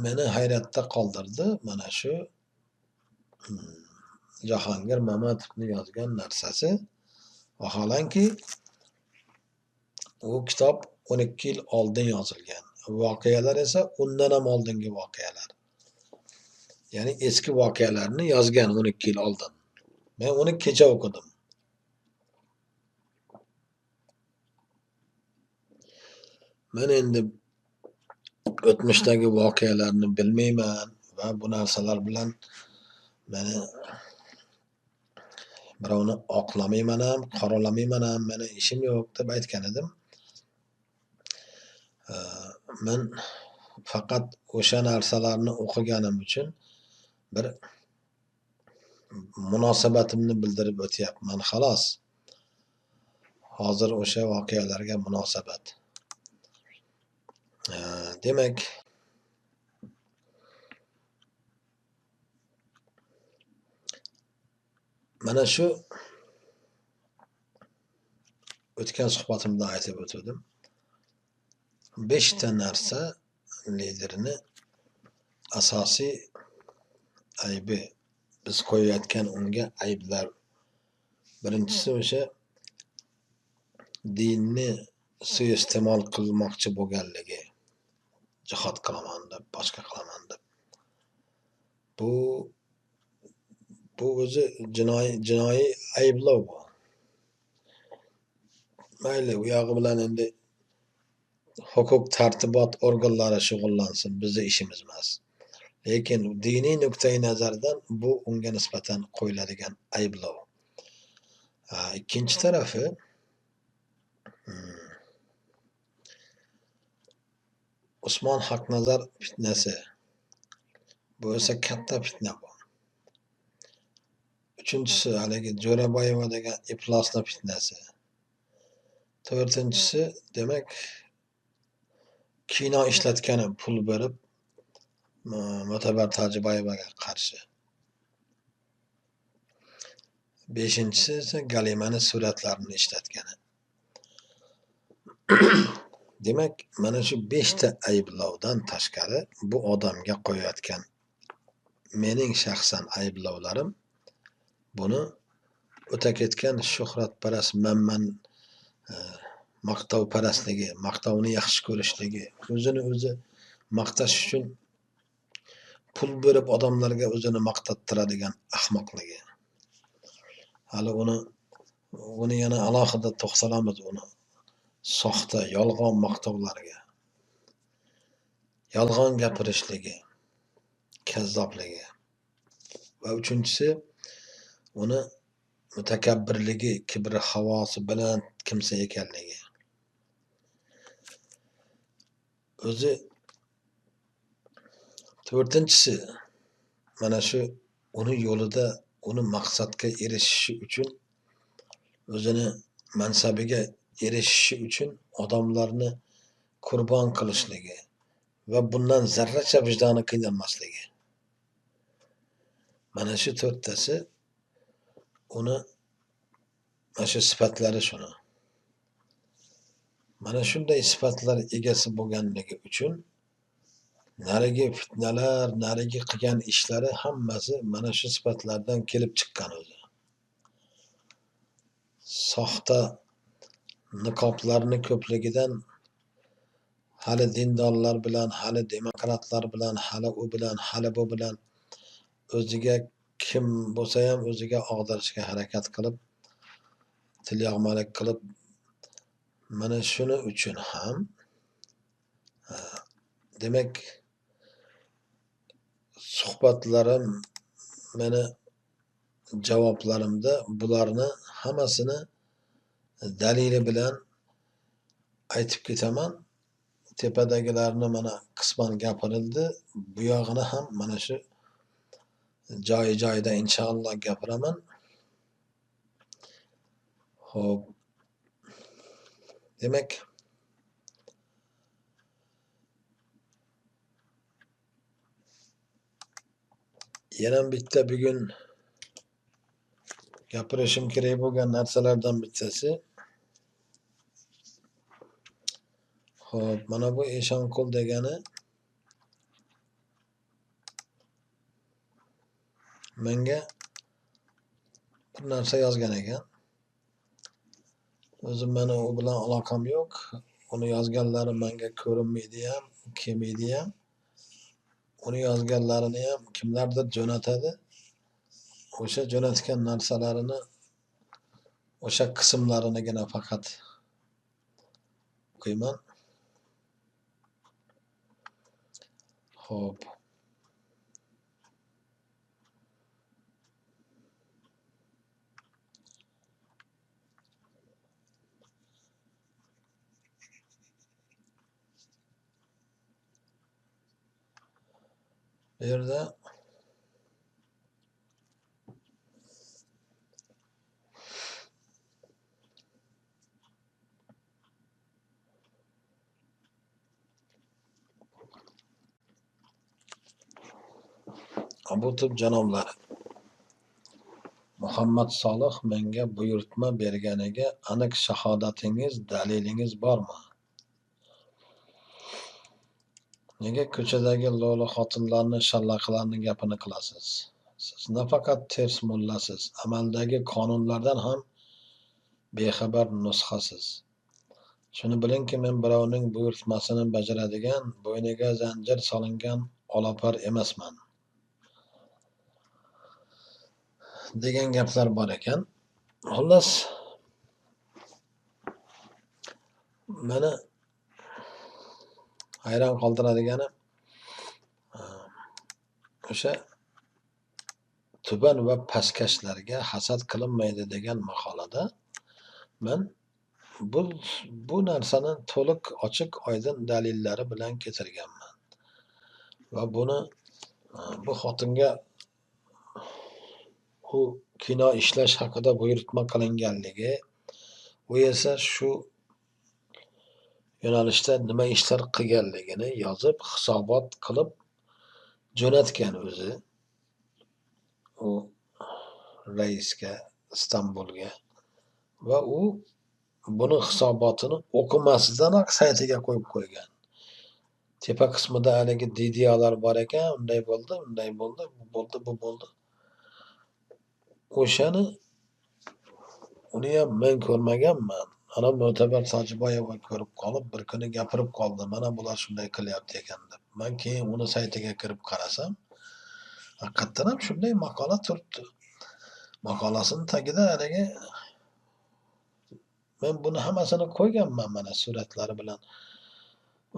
A: Meni hayratda qoldirdi mana shu Jahongir Mamatovning yozgan narsasi. Vaholanki u kitob 12 yil oldin yozilgan. Voqealar esa undan ham oldingi voqealar. Ya'ni eski voqealarni yozgan 12 yil oldin. Men uni kecha o'qidim. Men endi o'tmishdagi voqealarni bilmayman va bu narsalar bilan meni birovni oqlamayman ham, qoralamayman ham, meni ishim yo'q deb aytgan edim. Men faqat o'sha narsalarni o'qiganim uchun bir munosabatimni bildirib o'tyapman, xolos. Hozir o'sha voqealarga munosabat. Demak, mana shu o'tgan suhbatimda aytib o'tdim. 5 ta narsa liderni asosiy aybi, biz qo'yayotgan unga ayblar. Birinchisi o'sha dinni suiiste'mol qilmoqchi bo'lganligi. Jihod qilaman deb, boshqa qilaman deb. Bu o'zi jinoiy ayblov bu. Mayli, u yog'i bilan endi huquq tartibot organlari shug'ullansin, bizning ishimiz emas. Lekin diniy nuqtai nazardan bu unga nisbatan qo'yiladigan ayblov. Ikkinchi tarafi Usmon Haqnazar fitnasi. Bu esa katta fitna bu. Uchinchisi haligi Jo'raboyeva degan iflosli fitnasi. To'rtinchisi, demak, kino ishlatgani pul berib Mo'tabar Tojiboyevaga qarshi. Beshinchisi esa Galimani suratlarini ishlatgani. Demak, mana shu 5 ta ayblovdan tashqari bu odamga qo'yayotgan mening shaxsan ayblovlarim buni o'ta ketgan shuhratparast, manman, maqtovparastligi, maqtovni yaxshi ko'rishligi, o'zini o'zi maqtash uchun pul berib odamlarga o'zini maqtattiradigan ahmoqligi. Hali uni Uni yana alohida to'xtalamiz uni soxta, yolg'on maqtovlarga, yolg'on gapirishligi, kazzobligi va uchinchisi uni mutakabbirligi, kibri havosi bilan kimsa ekanligi. O'zi to'rtinchisi mana shu uni yo'lida, uni maqsadga erishishi uchun, o'zini mansabiga erishishi uchun odamlarni qurbon qilishligi va bundan zarracha vijdoni qiynalmasligi. Mana shu to'rttasi uni mana shu sifatlari shuni. Mana shunday sifatlar egasi bo'lganligi uchun narigi fitnalar, narigi qilgan ishlari hammasi mana shu sifatlardan kelib chiqqan o'zi. Soxta niqoblarni ko'pligidan hali dindorlar bilan, hali demokratlar bilan, hali u bilan, hali bu bilan o'ziga kim bo'lsa ham o'ziga og'dirishga harakat qilib, tilyog'malik qilib, mana shuni uchun ham demak suhbatlarim, meni javoblarimda bularni hammasini dalili bilan aytib ketaman. Tepadagilarni mana qisman gapirildi. Bu yog'ini ham mana shu joyi-joyida inshaalloh gapiraman. Xo'p. Demak, yana bitta bugun gapirishim kerak bo'lgan narsalardan bittasi. Xo'p, mana bu Eshonqul degani menga bir narsa yozgan ekan. O'zim meni u bilan aloqam yo'q. Uni yozganlari menga ko'rinmaydi ham, kelmaydi ham. Uni yozganlarini ham kimlardir jo'natadi. O'sha jo'natgan narsalarini, o'sha qismlarinigina faqat o'qiyman. Xo'p. Bu yerda Abutub janoblari Muhammad Solih menga buyurtma berganiga aniq shahodatingiz, dalilingiz bormi? Nega ko'chadagi lo'li xotinlarni, shallaqlarni gapini qilasiz? Siz nafaqat ters mullasiz, amaldagi qonunlardan ham bexabar nusxasiz. Shuni bilingki, men birovning buyurtmasini bajaradigan, bo'yniga zanjir solingan olapar emasman. Degan gaplar bor ekan. Xullas, meni hayron qoldiradigan o'sha tuban va pastkashlarga hasad qilinmaydi degan maqolada men bu narsani to'liq ochiq oydin dalillari bilan keltirganman. Va buni bu xotinga u kino ishlash haqida buyurtma qilinganligi, u esa shu yo'nalishda nima ishlar qilganligini yozib, hisobot qilib jo'natgan o'zi u raisga, Istanbulga. Va u buni hisobotini o'qimasdanoq saytiga qo'yib qo'ygan. Tepa qismida haligi DDAlar bor ekan, unday bo'ldi, bu bo'ldi, bu bo'ldi. O'shani uni ham men ko'rmaganman. Ana Mo'tabar Sojiboyeva ko'rib qolib, bir kuni gapirib qoldi. Mana bular shunday qilyapti ekan deb. Men keyin uni saytiga kirib qarasam, haqiqatan ham shunday maqola turibdi. Maqolasini tagida haligi Men buni hammasini qo'yganman mana suratlari bilan.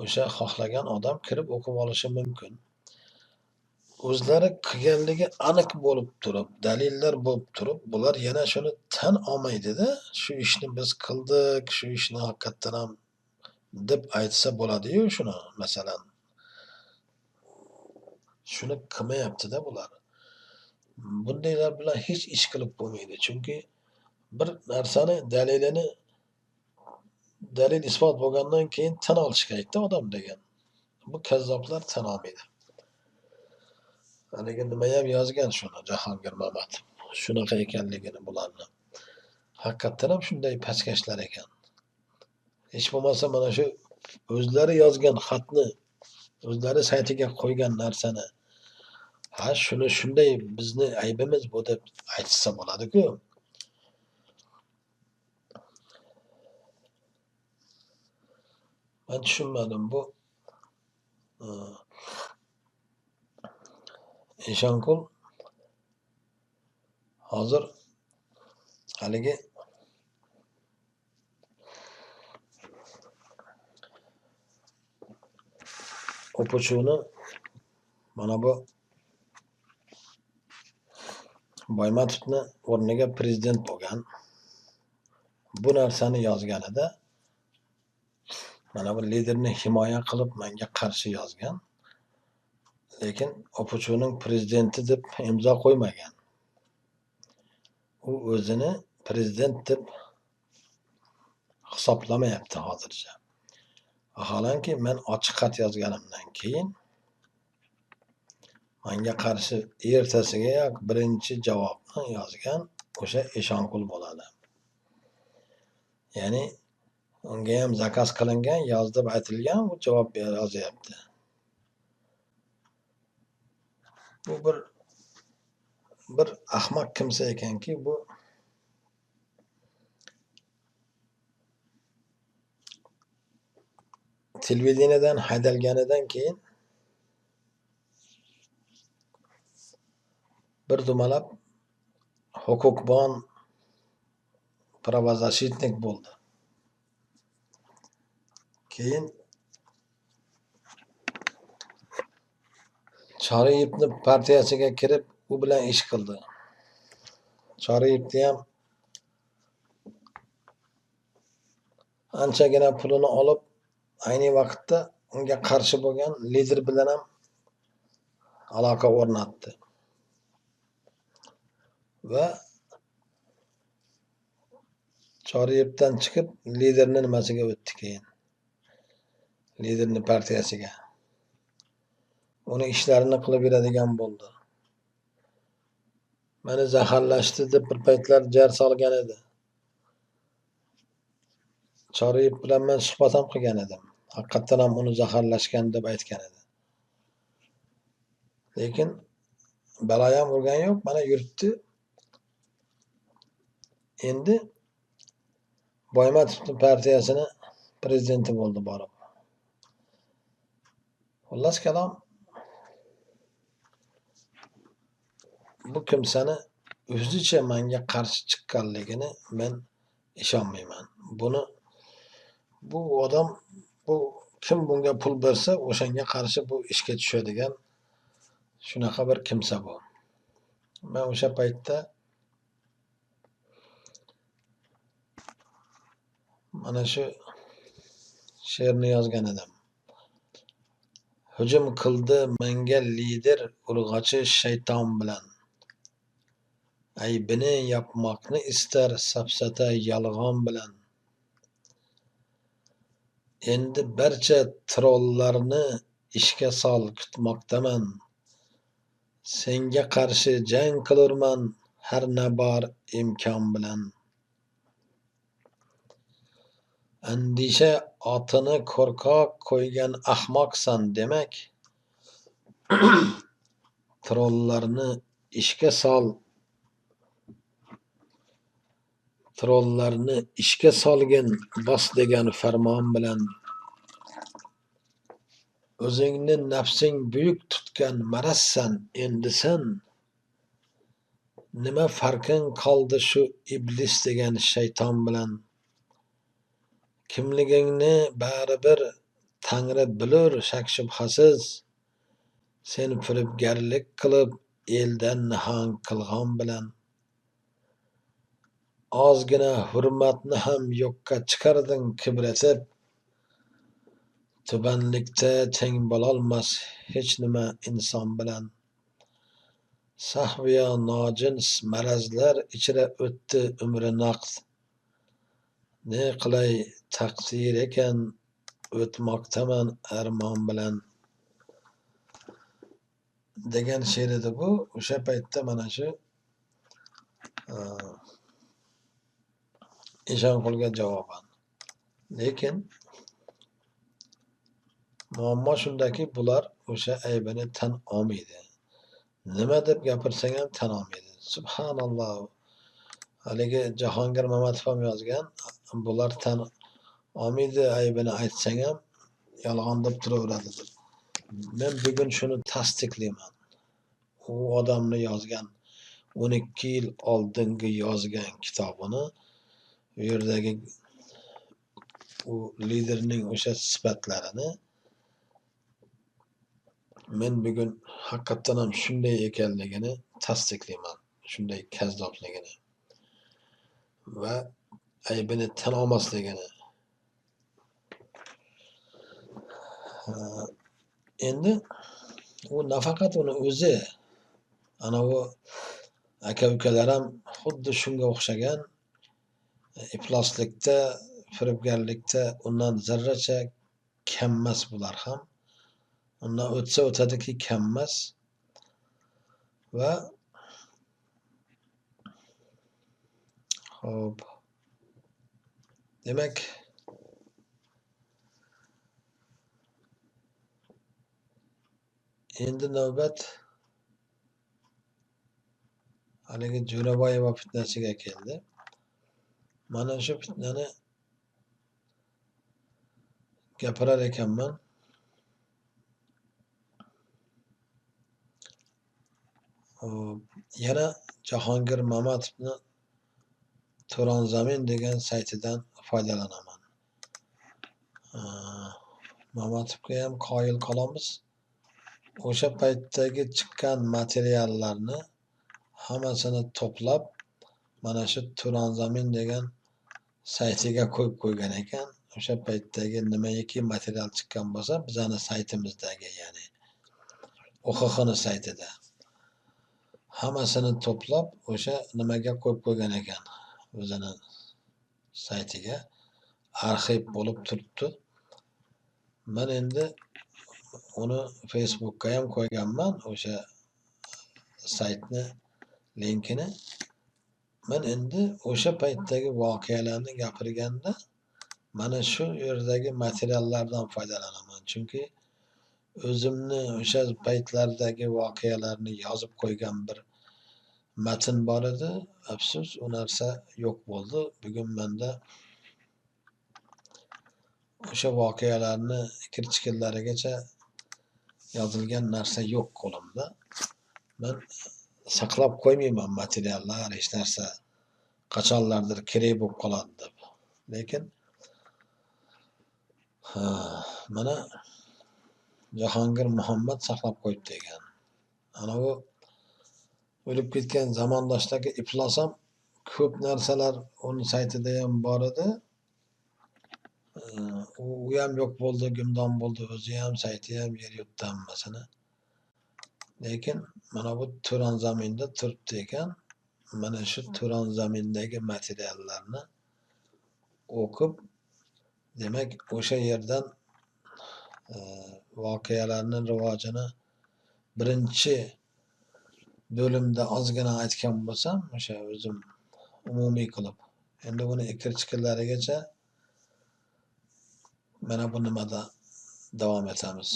A: O'sha xohlagan odam kirib o'qib olishi mumkin. O'zlari qilganligi aniq bo'lib turib, dalillar bo'lib turib, bular yana shuni tan olmaydi-da, shu ishni biz qildik, shu ishni haqiqatdan ham deb aytsa bo'ladi-yu shuni, masalan. Shuni qilmayapti-da bular. Bundaylar bilan hech ish qilib bo'lmaydi. Chunki bir narsani dalil isbot bo'lgandan keyin tan olish kerakda odam degan. Bu kazzoblar tan olmaydi. Haligi nimayam yozgan shuni Jahongir Mamatov. Shunaqa ekanligini bularni. Haqiqatdan ham shunday pastkashlar ekan. Hech bo'lmasa mana shu o'zlari yozgan xatni, o'zlari saytiga qo'ygan narsani, ha shuni shunday bizni aybimiz bu deb aytsa bo'ladi-ku. Men tushunmadim bu Eshonqul hozir haligi o'quvchini mana bu Boymatovni o'rniga prezident bo'lgan. Bu narsani yozganida mana bu liderni himoya qilib menga qarshi yozgan. Lekin o'quvchining prezidenti deb imzo qo'ymagan. U o'zini prezident deb hisoblamayapti hozircha. Vaholanki men ochiq xat yozganimdan keyin menga qarshi ertasigayoq birinchi javobni yozgan o'sha Eshonqul bo'ladi. Ya'ni unga ham zakaz qilingan, yoz deb aytilgan, u javob yozyapti. Bu bir ahmoq kimsa ekanki, bu televideniyadan haydalganidan keyin bir dumalab huquqbon pravozashitnik bo'ldi. Keyin Choriyevni partiyasiga kirib, u bilan ish qildi. Choriyevni ham anchagina pulini olib, ayni vaqtda unga qarshi bo'lgan lider bilan ham aloqa o'rnatdi. Va Choriyevdan chiqib liderni nimasiga o'tdi keyin. Liderni partiyasiga. Uni ishlarini qilib beradigan bo'ldi. Meni zaharlashdi deb bir paytlar jar solgan edi. Choriyev bilan men suhbat ham qilgan edim. Haqiqatdan ham uni zaharlashgan deb aytgan edi. Lekin balo ham urgani yo'q, mana yuribdi. Endi Boymatovning partiyasini prezidenti bo'ldi borib. Xullas kalom, bu kimsani o'zicha menga qarshi chiqqanligini men ishonmayman. Bu odam, bu kim bunga pul bersa, o'shanga qarshi bu ishga tushadigan shunaqa bir kimsa bu. Men o'sha paytda mana shu she'rni yozgan edim. Hujum qildi menga lider urg'ochi shayton bilan. Aybini yopmoqni istar safsata yolg'on bilan. Endi barcha trollarni ishga sol kutmoqdaman. Senga qarshi jang qilurman har nabor imkon bilan. Andisha otini qo'rqoq qo'ygan ahmoqsan demak. Trollarni ishga sol. Trollarni ishga solgin bos degan farmon bilan. O'zingni nafsing buyuk tutgan marazsan endi sen. Nima farqing qoldi shu iblis degan shayton bilan. Kimligingni baribir Tangri bilur shak shubhasiz. Sen firibgarlik qilib eldan nahang qilg'on bilan ozgina hurmatni ham yo'qqa chiqarding kibratib. Tubanlikda teng bo'lolmas hech nima inson bilan. Sahviyo nojins marazlar ichra o'tdi umri naqd. Ne qilay taqdir ekan o'tmoqdaman armon bilan degan she'r edi bu. O'sha paytda mana shu Eshonqulga javoban. Lekin muammo shundaki, bular o'sha aybini tan olmaydi. Nima deb gapirsang ham tan olmaydi. Subhanalloh. Haligi Jahongir Mamatov ham yozgan, bular tan olmaydi, aybini aytsang ham yolg'on deb turaveradi deb. Men bugun shuni tasdiqlayman. U odamni yozgan 12 yil oldingi yozgan kitobini, u yerdagi u liderning o'sha sifatlarini men bugun haqiqatan ham shunday ekanligini tasdiqlayman. Shunday kazzobligini va aybini tan olmasligini. Endi u nafaqat uni o'zi, ana u aka-ukalar ham xuddi shunga o'xshagan ifloslikda, firibgarlikda undan zarracha kammas bular ham. Undan o'tsa o'tadiki kammas va hop. Demak, endi navbat haligi Jo'raboyeva fitnasiga keldi. Mana shu fitnani gapirar ekanman. Yana Jahongir Mamatovni Turon Zamin degan saytidan foydalanaman. Mamatovga ham qoyil qolamiz. O'sha paytdagi chiqqan materiallarni hammasini to'plab mana shu Turon Zamin degan saytiga qo'yib qo'ygan ekan. O'sha paytdagi nimaiki material chiqqan bo'lsa, bizani saytimizdagi, ya'ni OXXni saytida hammasini to'plab o'sha nimaga qo'yib qo'ygan ekan. O'zini saytiga arxiv bo'lib turibdi. Men endi uni Facebookka ham qo'yganman, o'sha saytni linkini. Men endi o'sha paytdagi voqealarni gapirganda mana shu yerdagi materiallardan foydalanaman. Chunki o'zimni o'sha paytlardagi voqealarni yozib qo'ygan bir matn bor edi. Afsus, u narsa yo'q bo'ldi. Bugun menda o'sha voqealarni kirchikillarigacha yozilgan narsa yo'q qo'limda. Men saqlab qo'ymayman materiallar, hech narsa qachonlardir kerak bo'lib qoladi deb. Lekin mana Jahongir Muhammad saqlab qo'yibdi ekan. Ana u o'lib ketgan zamondoshdagi iflos ham ko'p narsalar uni saytida ham bor edi. U ham yo'q bo'ldi, gumdon bo'ldi, o'zi ham, sayti ham, yer yutdi hammasini. Lekin mana bu Turon Zaminda turibdi ekan. Mana shu Turon Zamindagi materiallarni o'qib, demak o'sha yerdan voqealarning rivojini birinchi bo'limda ozgina aytgan bo'lsam, o'sha o'zim umumiy qilib. Endi buni kirchikillarigacha mana bu nimada davom etamiz.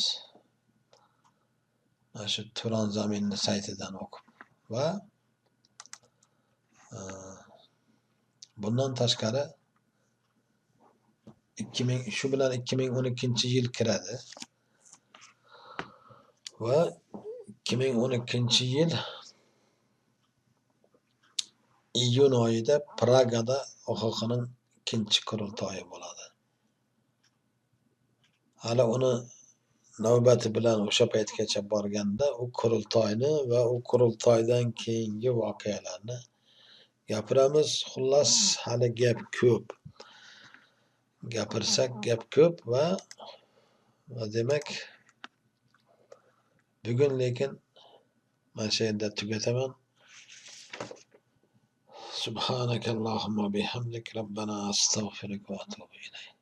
A: Mana shu Turon Zaminni saytidan o'qib va bundan tashqari shu bilan 2012-yil kiradi. Va 2012-yil iyun oyida Pragada OXXning ikkinchi qurultoyi bo'ladi. hali uni navbati bilan o'sha paytgacha borganda u qurultoyni va u qurultoydan keyingi voqealarni gapiramiz. Xullas, hali gap ko'p. Gapirsak gap ko'p va demak bugun lekin mana shu yerda tugataman. Subhanakallohumma bihamdik robbana astag'firuka va atubu ilayk.